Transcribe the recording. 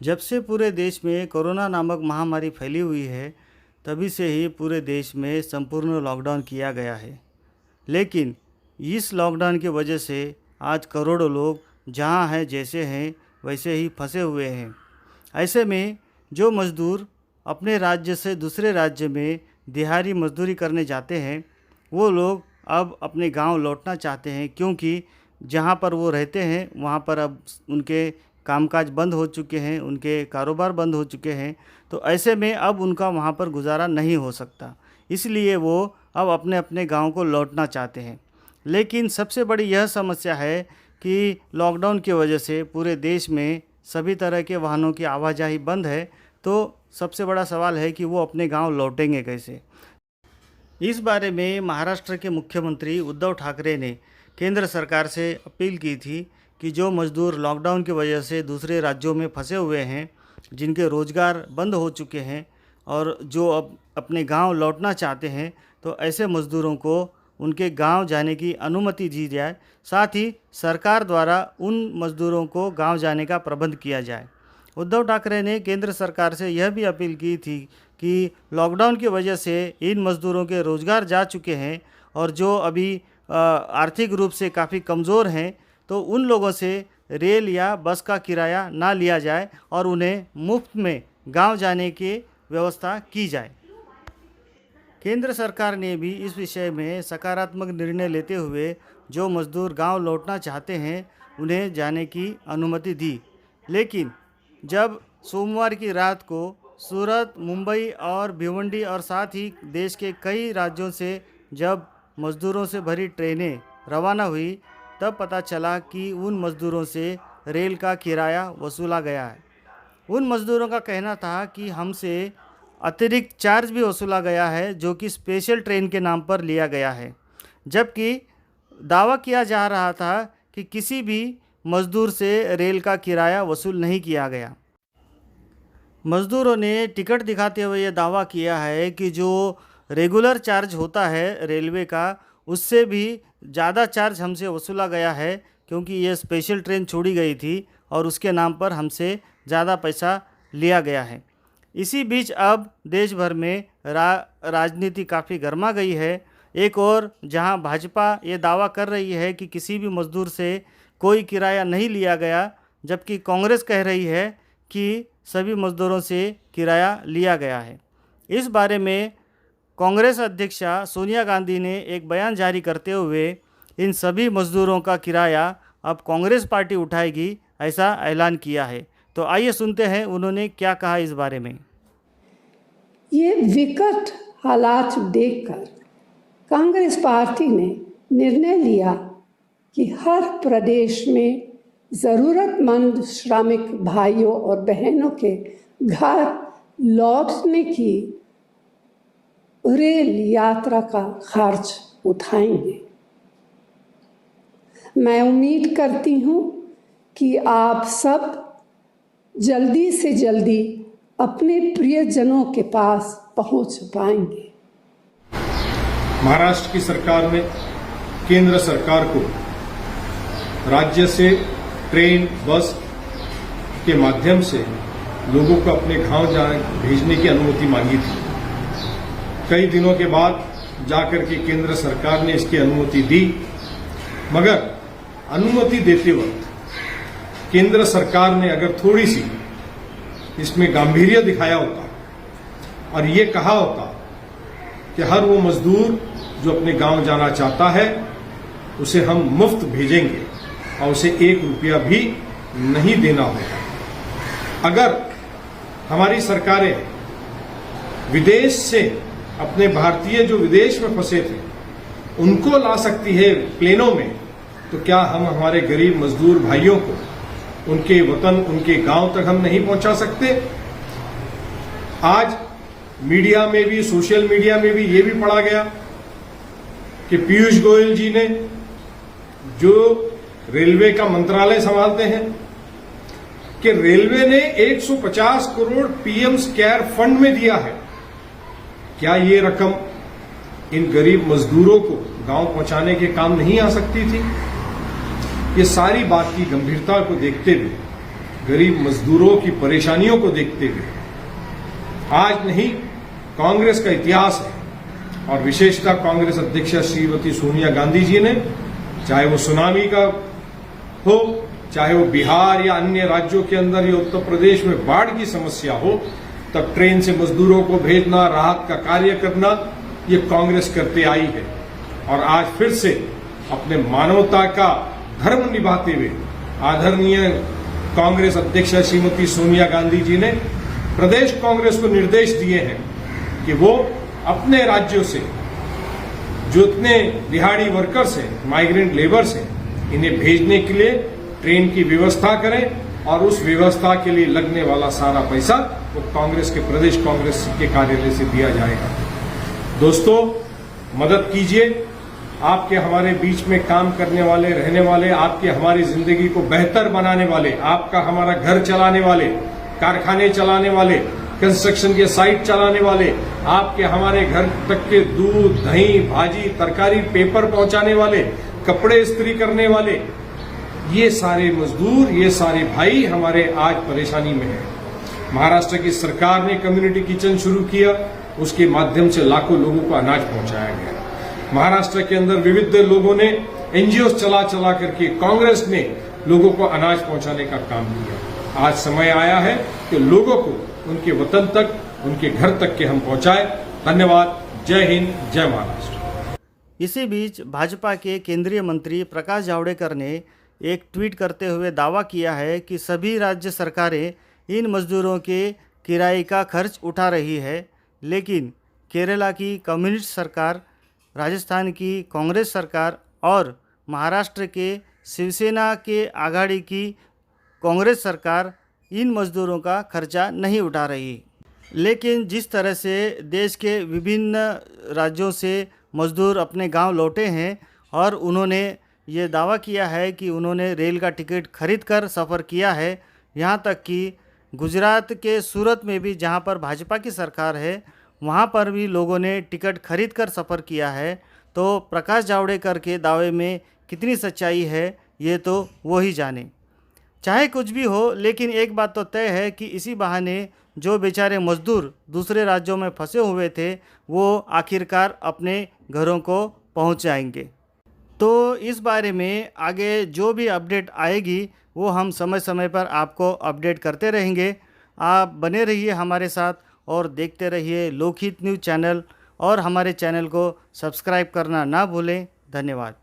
जब से पूरे देश में कोरोना नामक महामारी फैली हुई है, तभी से ही पूरे देश में संपूर्ण लॉकडाउन किया गया है। लेकिन इस लॉकडाउन की वजह से आज करोड़ों लोग जहां हैं जैसे हैं वैसे ही फंसे हुए हैं। ऐसे में जो मज़दूर अपने राज्य से दूसरे राज्य में दिहाड़ी मजदूरी करने जाते हैं, वो लोग अब अपने गांव लौटना चाहते हैं, क्योंकि जहां पर वो रहते हैं वहां पर अब उनके कामकाज बंद हो चुके हैं, उनके कारोबार बंद हो चुके हैं। तो ऐसे में अब उनका वहां पर गुजारा नहीं हो सकता, इसलिए वो अब अपने अपने गांव को लौटना चाहते हैं। लेकिन सबसे बड़ी यह समस्या है कि लॉकडाउन की वजह से पूरे देश में सभी तरह के वाहनों की आवाजाही बंद है। तो सबसे बड़ा सवाल है कि वो अपने गांव लौटेंगे कैसे। इस बारे में महाराष्ट्र के मुख्यमंत्री उद्धव ठाकरे ने केंद्र सरकार से अपील की थी कि जो मज़दूर लॉकडाउन की वजह से दूसरे राज्यों में फंसे हुए हैं, जिनके रोज़गार बंद हो चुके हैं और जो अब अपने गांव लौटना चाहते हैं, तो ऐसे मज़दूरों को उनके गांव जाने की अनुमति दी जाए। साथ ही सरकार द्वारा उन मज़दूरों को गांव जाने का प्रबंध किया जाए। उद्धव ठाकरे ने केंद्र सरकार से यह भी अपील की थी कि लॉकडाउन की वजह से इन मज़दूरों के रोज़गार जा चुके हैं और जो अभी आर्थिक रूप से काफ़ी कमज़ोर हैं, तो उन लोगों से रेल या बस का किराया ना लिया जाए और उन्हें मुफ्त में गांव जाने की व्यवस्था की जाए। केंद्र सरकार ने भी इस विषय में सकारात्मक निर्णय लेते हुए जो मज़दूर गांव लौटना चाहते हैं उन्हें जाने की अनुमति दी। लेकिन जब सोमवार की रात को सूरत, मुंबई और भिवंडी और साथ ही देश के कई राज्यों से जब मज़दूरों से भरी ट्रेनें रवाना हुई, तब पता चला कि उन मज़दूरों से रेल का किराया वसूला गया है। उन मज़दूरों का कहना था कि हमसे अतिरिक्त चार्ज भी वसूला गया है, जो कि स्पेशल ट्रेन के नाम पर लिया गया है, जबकि दावा किया जा रहा था कि किसी भी मज़दूर से रेल का किराया वसूल नहीं किया गया। मज़दूरों ने टिकट दिखाते हुए ये दावा किया है कि जो रेगुलर चार्ज होता है रेलवे का, उससे भी ज़्यादा चार्ज हमसे वसूला गया है, क्योंकि ये स्पेशल ट्रेन छोड़ी गई थी और उसके नाम पर हमसे ज़्यादा पैसा लिया गया है। इसी बीच अब देश भर में राजनीति काफ़ी गर्मा गई है। एक और जहां भाजपा ये दावा कर रही है कि किसी भी मज़दूर से कोई किराया नहीं लिया गया, जबकि कांग्रेस कह रही है कि सभी मज़दूरों से किराया लिया गया है। इस बारे में कांग्रेस अध्यक्षा सोनिया गांधी ने एक बयान जारी करते हुए इन सभी मज़दूरों का किराया अब कांग्रेस पार्टी उठाएगी, ऐसा ऐलान किया है। तो आइए सुनते हैं उन्होंने क्या कहा इस बारे में। ये विकट हालात देखकर कांग्रेस पार्टी ने निर्णय लिया कि हर प्रदेश में ज़रूरतमंद श्रमिक भाइयों और बहनों के घर लौटने की रेल यात्रा का खर्च उठाएंगे। मैं उम्मीद करती हूँ कि आप सब जल्दी से जल्दी अपने प्रियजनों के पास पहुँच पाएंगे। महाराष्ट्र की सरकार ने केंद्र सरकार को राज्य से ट्रेन, बस के माध्यम से लोगों को अपने गांव भेजने की अनुमति मांगी थी। कई दिनों के बाद जाकर के केंद्र सरकार ने इसकी अनुमति दी, मगर अनुमति देते वक्त केंद्र सरकार ने अगर थोड़ी सी इसमें गांभीर्य दिखाया होता और ये कहा होता कि हर वो मजदूर जो अपने गांव जाना चाहता है उसे हम मुफ्त भेजेंगे और उसे 1 रुपया भी नहीं देना होगा। अगर हमारी सरकारें विदेश से अपने भारतीय जो विदेश में फंसे थे उनको ला सकती है प्लेनों में, तो क्या हम हमारे गरीब मजदूर भाइयों को उनके वतन, उनके गांव तक हम नहीं पहुंचा सकते? आज मीडिया में भी, सोशल मीडिया में भी ये भी पढ़ा गया कि पीयूष गोयल जी ने, जो रेलवे का मंत्रालय संभालते हैं, कि रेलवे ने 150 करोड़ पीएम केयर फंड में दिया है। क्या ये रकम इन गरीब मजदूरों को गांव पहुंचाने के काम नहीं आ सकती थी? ये सारी बात की गंभीरता को देखते हुए गरीब मजदूरों की परेशानियों को देखते हुए आज नहीं, कांग्रेस का इतिहास है और विशेषतः कांग्रेस अध्यक्ष श्रीमती सोनिया गांधी जी ने, चाहे वो सुनामी का हो, चाहे वो बिहार या अन्य राज्यों के अंदर या उत्तर प्रदेश में बाढ़ की समस्या हो, तब ट्रेन से मजदूरों को भेजना, राहत का कार्य करना, ये कांग्रेस करते आई है। और आज फिर से अपने मानवता का धर्म निभाते हुए आदरणीय कांग्रेस अध्यक्ष श्रीमती सोनिया गांधी जी ने प्रदेश कांग्रेस को निर्देश दिए हैं कि वो अपने राज्यों से जो इतने दिहाड़ी वर्कर्स हैं, माइग्रेंट लेबर्स हैं, इन्हें भेजने के लिए ट्रेन की व्यवस्था करें और उस व्यवस्था के लिए लगने वाला सारा पैसा वो कांग्रेस के प्रदेश कांग्रेस के कार्यालय से दिया जाएगा। दोस्तों, मदद कीजिए। आपके हमारे बीच में काम करने वाले, रहने वाले, आपके हमारी जिंदगी को बेहतर बनाने वाले, आपका हमारा घर चलाने वाले, कारखाने चलाने वाले, कंस्ट्रक्शन के साइट चलाने वाले, आपके हमारे घर तक के दूध, दही, भाजी, तरकारी, पेपर पहुंचाने वाले, कपड़े इस्त्री करने वाले, ये सारे मजदूर, ये सारे भाई हमारे आज परेशानी में हैं। महाराष्ट्र की सरकार ने कम्युनिटी किचन शुरू किया, उसके माध्यम से लाखों लोगों को अनाज पहुंचाया गया। महाराष्ट्र के अंदर विविध लोगों ने एनजीओ चला करके कांग्रेस ने लोगों को अनाज पहुंचाने का काम किया। आज समय आया है कि लोगों को उनके वतन तक, उनके घर तक के हम पहुंचाए। धन्यवाद। जय हिंद, जय महाराष्ट्र। इसी बीच भाजपा के केंद्रीय मंत्री प्रकाश जावड़ेकर ने एक ट्वीट करते हुए दावा किया है कि सभी राज्य सरकारें इन मजदूरों के किराए का खर्च उठा रही है, लेकिन केरला की कम्युनिस्ट सरकार, राजस्थान की कांग्रेस सरकार और महाराष्ट्र के शिवसेना के आघाड़ी की कांग्रेस सरकार इन मजदूरों का खर्चा नहीं उठा रही। लेकिन जिस तरह से देश के विभिन्न राज्यों से मजदूर अपने गांव लौटे हैं और उन्होंने ये दावा किया है कि उन्होंने रेल का टिकट खरीद कर सफ़र किया है, यहाँ तक कि गुजरात के सूरत में भी, जहाँ पर भाजपा की सरकार है, वहाँ पर भी लोगों ने टिकट खरीद कर सफ़र किया है। तो प्रकाश जावड़ेकर के दावे में कितनी सच्चाई है, ये तो वो ही जाने। चाहे कुछ भी हो, लेकिन एक बात तो तय है कि इसी बहाने जो बेचारे मजदूर दूसरे राज्यों में फंसे हुए थे, वो आखिरकार अपने घरों को पहुंच जाएंगे। तो इस बारे में आगे जो भी अपडेट आएगी वो हम समय समय पर आपको अपडेट करते रहेंगे। आप बने रहिए हमारे साथ और देखते रहिए लोकहित न्यूज़ चैनल, और हमारे चैनल को सब्सक्राइब करना ना भूलें। धन्यवाद।